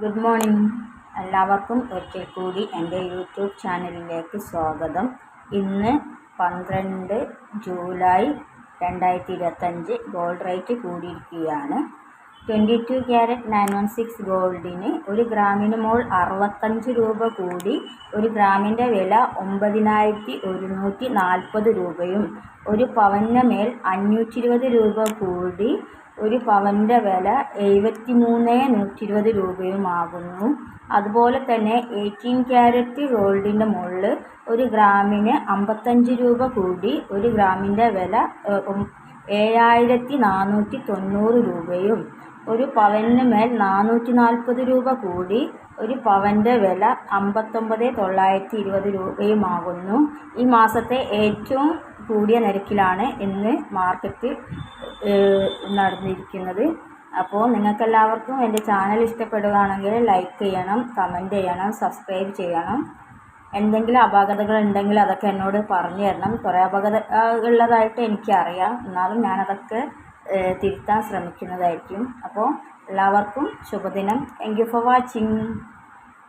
Good morning. എല്ലാവർക്കും ഒരിക്കൽ കൂടി എൻ്റെ യൂട്യൂബ് ചാനലിലേക്ക് സ്വാഗതം. ഇന്ന് 12 ജൂലൈ 2025 ഗോൾഡ് റേറ്റ് കൂടിയിരിക്കുകയാണ്. 22 ക്യാരറ്റ് 916 ഗോൾഡിന് 1 ഗ്രാമിന് മോൾ 65 രൂപ കൂടി 1 ഗ്രാമിൻ്റെ വില 9140 രൂപയും 1 പവന് മേൽ 520 രൂപ കൂടി 1 പവൻ്റെ വില 73,120 രൂപയുമാകുന്നു. അതുപോലെ തന്നെ 18 ക്യാരറ്റ് ഗോൾഡിൻ്റെ മുകളിൽ 1 ഗ്രാമിന് 55 രൂപ കൂടി 1 ഗ്രാമിൻ്റെ വില 7,490 രൂപയും 1 പവന് മേൽ 440 രൂപ കൂടി 1 പവൻ്റെ വില 59,920 രൂപയുമാകുന്നു. ഈ മാസത്തെ ഏറ്റവും കൂടിയ നിരക്കിലാണ് ഇന്ന് മാർക്കറ്റ് നടന്നിരിക്കുന്നത്. അപ്പോൾ നിങ്ങൾക്കെല്ലാവർക്കും എൻ്റെ ചാനൽ ഇഷ്ടപ്പെടുകയാണെങ്കിൽ ലൈക്ക് ചെയ്യണം, കമൻറ്റ് ചെയ്യണം, സബ്സ്ക്രൈബ് ചെയ്യണം. എന്തെങ്കിലും അപാകതകൾ ഉണ്ടെങ്കിൽ അതൊക്കെ എന്നോട് പറഞ്ഞു തരണം. കുറേ അപാകത ഉള്ളതായിട്ട് എനിക്കറിയാം, എന്നാലും ഞാനതൊക്കെ തിരുത്താൻ ശ്രമിക്കുന്നതായിരിക്കും. അപ്പോൾ എല്ലാവർക്കും ശുഭദിനം. Thank you for watching.